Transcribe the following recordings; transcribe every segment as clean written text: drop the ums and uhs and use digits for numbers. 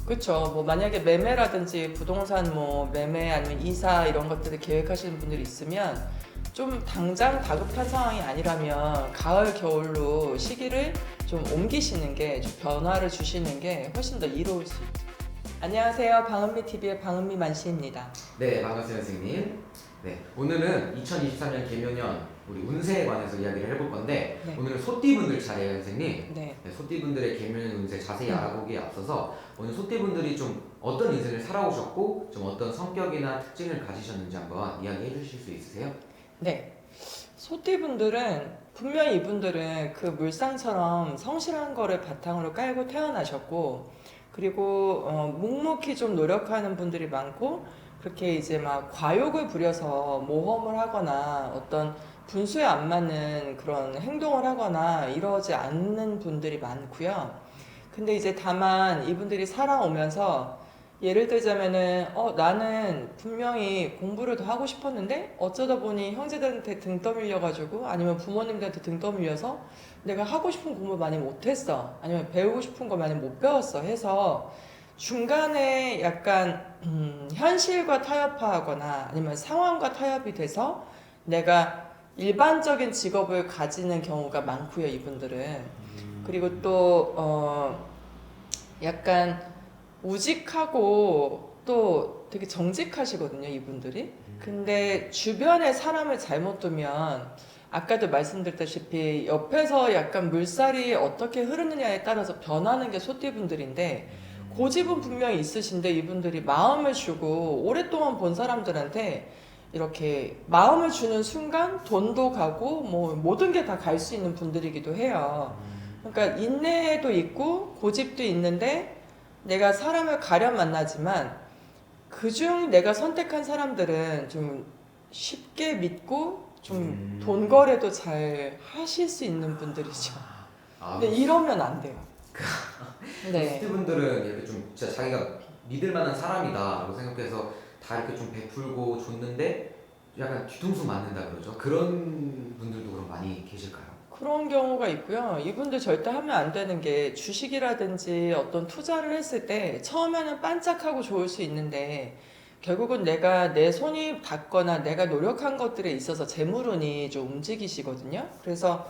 그렇죠. 뭐 만약에 매매라든지 부동산 뭐 매매 아니면 이사 이런 것들을 계획하시는 분들이 있으면 좀 당장 다급한 상황이 아니라면 가을 겨울로 시기를 좀 옮기시는 게 좀 변화를 주시는 게 훨씬 더 이로울 수 있죠. 안녕하세요. 방은미 TV의 방은미 만씨입니다. 네, 반갑습니다, 선생님. 네, 오늘은 2023년 개묘년 우리 운세에 관해서 이야기를 해볼 건데 네. 오늘은 소띠분들 차례예요, 선생님. 네. 네, 소띠분들의 개묘년 운세 자세히 알아보기에 앞서서 오늘 소띠분들이 좀 어떤 인생을 살아오셨고 좀 어떤 성격이나 특징을 가지셨는지 한번 이야기해 주실 수 있으세요? 네. 소띠분들은 분명히 이분들은 그 물상처럼 성실한 거를 바탕으로 깔고 태어나셨고 그리고 묵묵히 좀 노력하는 분들이 많고 그렇게 이제 막 과욕을 부려서 모험을 하거나 어떤 분수에 안 맞는 그런 행동을 하거나 이러지 않는 분들이 많고요. 근데 이제 다만 이분들이 살아오면서 예를 들자면은 나는 분명히 공부를 더 하고 싶었는데 어쩌다 보니 형제들한테 등 떠밀려 가지고 아니면 부모님들한테 등 떠밀려서 내가 하고 싶은 공부 많이 못했어 아니면 배우고 싶은 거 많이 못 배웠어 해서 중간에 약간 현실과 타협하거나 아니면 상황과 타협이 돼서 내가 일반적인 직업을 가지는 경우가 많고요 이분들은. 그리고 또 약간 우직하고 또 되게 정직하시거든요, 이분들이. 근데 주변에 사람을 잘못 두면 아까도 말씀드렸다시피 옆에서 약간 물살이 어떻게 흐르느냐에 따라서 변하는 게 소띠분들인데 고집은 분명히 있으신데 이분들이 마음을 주고 오랫동안 본 사람들한테 이렇게 마음을 주는 순간 돈도 가고 뭐 모든 게 다 갈 수 있는 분들이기도 해요. 그러니까 인내도 있고 고집도 있는데 내가 사람을 가려 만나지만 그중 내가 선택한 사람들은 좀 쉽게 믿고 좀 돈 거래도 잘 하실 수 있는 분들이죠. 아, 근데 이러면 안 돼요. 네. 소띠분들은 이렇게 좀 진짜 자기가 믿을 만한 사람이다라고 생각해서 다 이렇게 좀 베풀고 줬는데 약간 뒤통수 맞는다 그러죠. 그런 분들도 그럼 많이 계실까요? 그런 경우가 있고요. 이분들 절대 하면 안 되는 게 주식이라든지 어떤 투자를 했을 때 처음에는 반짝하고 좋을 수 있는데 결국은 내가 내 손이 닿거나 내가 노력한 것들에 있어서 재물운이 좀 움직이시거든요. 그래서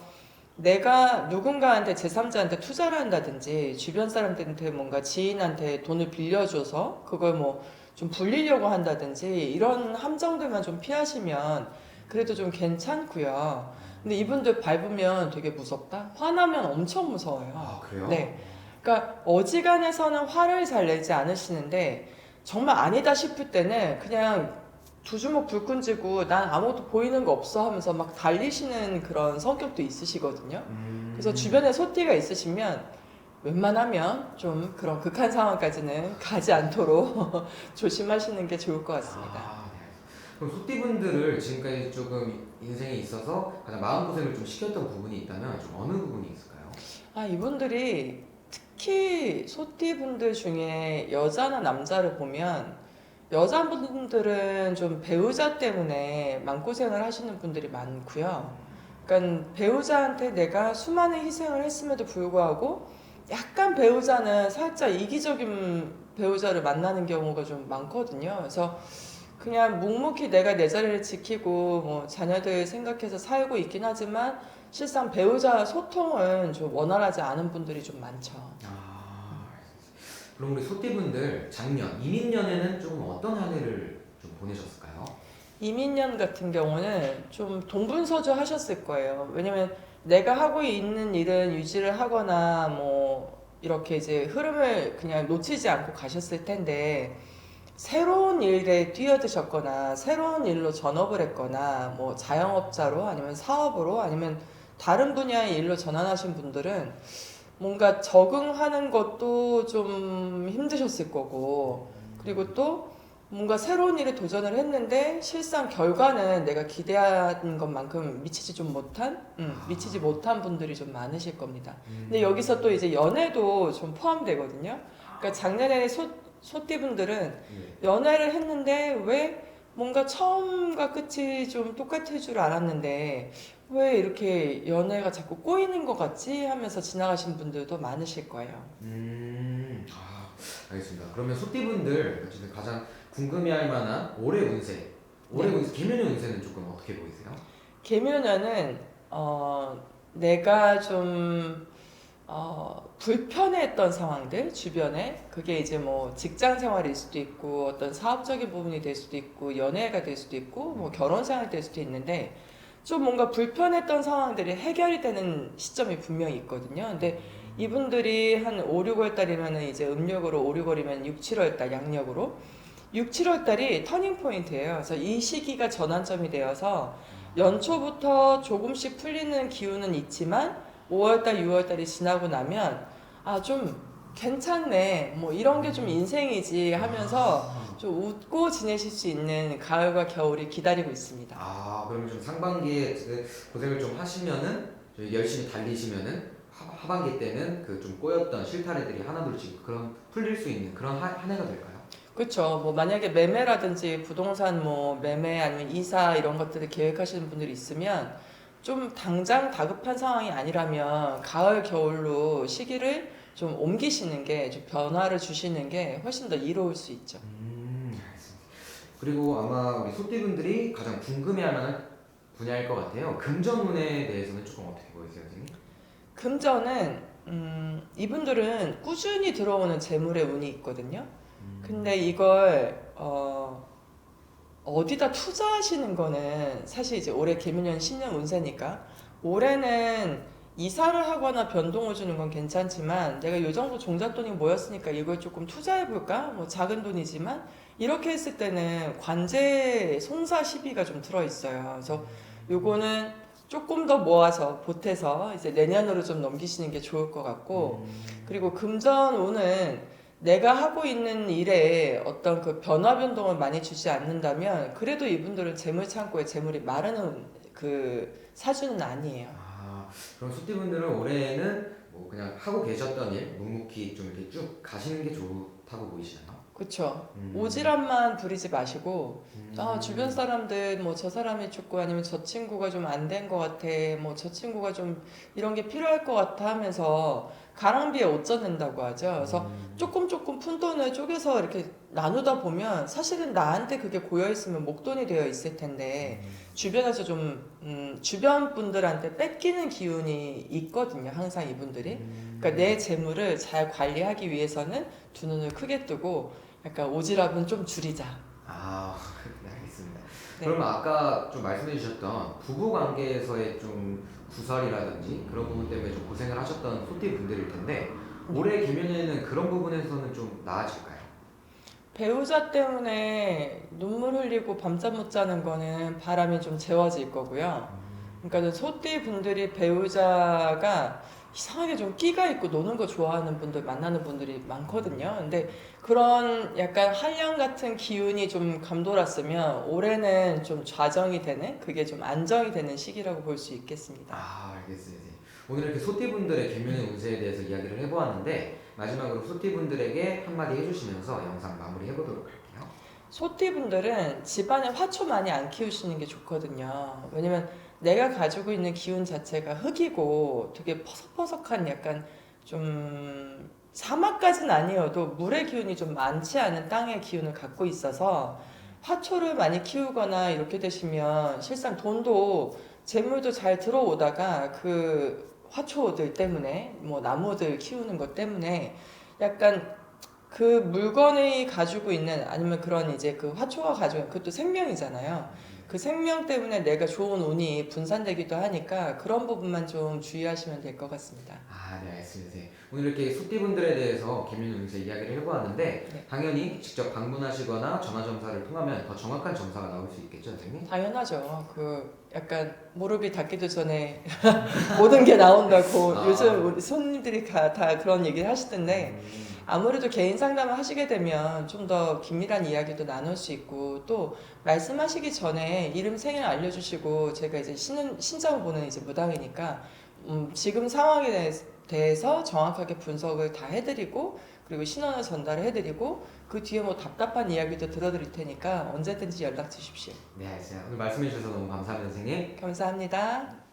내가 누군가한테 제3자한테 투자를 한다든지 주변 사람들한테 뭔가 지인한테 돈을 빌려줘서 그걸 뭐 좀 불리려고 한다든지 이런 함정들만 좀 피하시면 그래도 좀 괜찮고요. 근데 이분들 밟으면 되게 무섭다? 화나면 엄청 무서워요. 아, 그래요? 네. 그러니까 어지간해서는 화를 잘 내지 않으시는데 정말 아니다 싶을 때는 그냥 두 주먹 불 끈지고 난 아무것도 보이는 거 없어 하면서 막 달리시는 그런 성격도 있으시거든요. 그래서 주변에 소띠가 있으시면 웬만하면 좀 그런 극한 상황까지는 가지 않도록 조심하시는 게 좋을 것 같습니다. 아, 네. 그럼 소띠분들을 지금까지 조금 인생에 있어서 가장 마음고생을 좀 시켰던 부분이 있다면 좀 어느 부분이 있을까요? 아, 이분들이 특히 소띠분들 중에 여자나 남자를 보면 여자분들은 좀 배우자 때문에 마음고생을 하시는 분들이 많고요. 그러니까 배우자한테 내가 수많은 희생을 했음에도 불구하고 약간 배우자는 살짝 이기적인 배우자를 만나는 경우가 좀 많거든요. 그래서 그냥 묵묵히 내가 내 자리를 지키고 뭐 자녀들 생각해서 살고 있긴 하지만 실상 배우자 소통은 좀 원활하지 않은 분들이 좀 많죠. 아, 그럼 우리 소띠분들 작년 이민년에는 좀 어떤 한 해를 좀 보내셨을까요? 이민년 같은 경우는 좀 동분서주 하셨을 거예요. 왜냐면 내가 하고 있는 일은 유지를 하거나 뭐 이렇게 이제 흐름을 그냥 놓치지 않고 가셨을 텐데 새로운 일에 뛰어드셨거나 새로운 일로 전업을 했거나 뭐 자영업자로 아니면 사업으로 아니면 다른 분야의 일로 전환하신 분들은 뭔가 적응하는 것도 좀 힘드셨을 거고 그리고 또 뭔가 새로운 일에 도전을 했는데 실상 결과는 내가 기대한 것만큼 미치지 못한 분들이 좀 많으실 겁니다. 근데 여기서 또 이제 연애도 좀 포함되거든요. 그러니까 작년에 소띠분들은 네. 연애를 했는데 왜 뭔가 처음과 끝이 좀 똑같을 줄 알았는데 왜 이렇게 연애가 자꾸 꼬이는 것 같지 하면서 지나가신 분들도 많으실 거예요. 아, 알겠습니다. 그러면 소띠분들 어쨌든 가장 궁금해할 만한 올해 운세, 올해 네. 운세, 개면의 운세는 조금 어떻게 보이세요? 개묘년은 내가 좀 불편했던 상황들 주변에 그게 이제 뭐 직장 생활일 수도 있고 어떤 사업적인 부분이 될 수도 있고 연애가 될 수도 있고 뭐 결혼 생활이 될 수도 있는데 좀 뭔가 불편했던 상황들이 해결이 되는 시점이 분명히 있거든요. 근데 이분들이 한 5, 6월 달이면은 이제 음력으로 5, 6월이면 6, 7월 달 양력으로 6, 7월 달이 터닝 포인트예요. 그래서 이 시기가 전환점이 되어서 연초부터 조금씩 풀리는 기운은 있지만 5월달, 6월달이 지나고 나면 아 좀 괜찮네 뭐 이런 게 좀 인생이지 하면서 좀 웃고 지내실 수 있는 가을과 겨울이 기다리고 있습니다. 그러면 좀 상반기에 고생을 좀 하시면은 좀 열심히 달리시면은 하반기 때는 그 좀 꼬였던 실타래들이 하나둘씩 그런 풀릴 수 있는 그런 한 해가 될까요? 그렇죠. 뭐 만약에 매매라든지 부동산 뭐 매매 아니면 이사 이런 것들을 계획하시는 분들이 있으면 좀 당장 다급한 상황이 아니라면 가을 겨울로 시기를 좀 옮기시는 게 좀 변화를 주시는 게 훨씬 더 이로울 수 있죠. 알겠습니다. 그리고 아마 우리 소띠분들이 가장 궁금해할 만한 분야일 것 같아요. 금전운에 대해서는 조금 어떻게 보이세요, 선생님? 금전은 이분들은 꾸준히 들어오는 재물의 운이 있거든요. 근데 이걸 어디다 투자하시는 거는 사실 이제 올해 개묘년 신년 운세니까 올해는 이사를 하거나 변동을 주는 건 괜찮지만 내가 요 정도 종잣돈이 모였으니까 이걸 조금 투자해볼까? 뭐 작은 돈이지만 이렇게 했을 때는 관제 송사 시비가 좀 들어있어요. 그래서 요거는 조금 더 모아서 보태서 이제 내년으로 좀 넘기시는 게 좋을 것 같고 그리고 금전 운은 내가 하고 있는 일에 어떤 그 변화 변동을 많이 주지 않는다면 그래도 이분들은 재물 창고에 재물이 마르는 그 사주는 아니에요. 그럼 소띠분들은 올해는 뭐 그냥 하고 계셨던 일 묵묵히 좀 이렇게 쭉 가시는 게 좋다고 보이시나요? 그쵸. 음. 오지랖만 부리지 마시고, 음. 주변 사람들, 뭐, 저 사람이 죽고, 아니면 저 친구가 좀 안 된 것 같아, 뭐, 저 친구가 좀 이런 게 필요할 것 같아 하면서, 가랑비에 옷 젖는다고 하죠. 그래서 조금 조금 푼돈을 쪼개서 이렇게 나누다 보면, 사실은 나한테 그게 고여있으면 목돈이 되어 있을 텐데, 주변에서 좀, 주변 분들한테 뺏기는 기운이 있거든요, 항상 이분들이. 그러니까 내 재물을 잘 관리하기 위해서는 두 눈을 크게 뜨고, 약간 오지랖은 좀 줄이자. 네, 알겠습니다. 네. 그러면 아까 좀 말씀해 주셨던 부부 관계에서의 좀 구설이라든지 그런 부분 때문에 좀 고생을 하셨던 소띠 분들일 텐데 올해 개면에는 그런 부분에서는 좀 나아질까요? 배우자 때문에 눈물 흘리고 밤잠 못 자는 거는 바람이 좀 재워질 거고요. 그러니까 소띠 분들이 배우자가 이상하게 좀 끼가 있고 노는 거 좋아하는 분들 만나는 분들이 많거든요. 근데 그런 약간 한량 같은 기운이 좀 감돌았으면 올해는 좀 좌정이 되는 그게 좀 안정이 되는 시기라고 볼 수 있겠습니다. 알겠습니다. 오늘 이렇게 소띠분들의 개면의 운세에 대해서 이야기를 해보았는데 마지막으로 소띠분들에게 한마디 해주시면서 영상 마무리 해보도록 할게요. 소띠 분들은 집안에 화초 많이 안 키우시는 게 좋거든요. 왜냐면 내가 가지고 있는 기운 자체가 흙이고 되게 퍼석퍼석한 약간 좀 사막까지는 아니어도 물의 기운이 좀 많지 않은 땅의 기운을 갖고 있어서 화초를 많이 키우거나 이렇게 되시면 실상 돈도 재물도 잘 들어오다가 그 화초들 때문에 뭐 나무들 키우는 것 때문에 약간 그 물건이 가지고 있는 아니면 그런 이제 그 화초가 가지고 있는 그것도 생명이잖아요. 그 생명 때문에 내가 좋은 운이 분산되기도 하니까 그런 부분만 좀 주의하시면 될 것 같습니다. 네, 알겠습니다. 네. 오늘 이렇게 소띠분들에 대해서 개면 운세 이야기를 해보았는데 네. 당연히 직접 방문하시거나 전화 점사를 통하면 더 정확한 점사가 나올 수 있겠죠, 선생님? 당연하죠. 그 약간 무릎이 닿기도 전에 모든 게 나온다고 요즘 우리 손님들이 다 그런 얘기를 하시던데 아무래도 개인 상담을 하시게 되면 좀 더 긴밀한 이야기도 나눌 수 있고 또 말씀하시기 전에 이름 생일 알려주시고 제가 이제 신청을 보는 이제 무당이니까 지금 상황에 대해서 정확하게 분석을 다 해드리고 그리고 신원을 전달해드리고 그 뒤에 뭐 답답한 이야기도 들어드릴 테니까 언제든지 연락 주십시오. 네, 알겠습니다. 오늘 말씀해 주셔서 너무 감사합니다, 선생님. 감사합니다.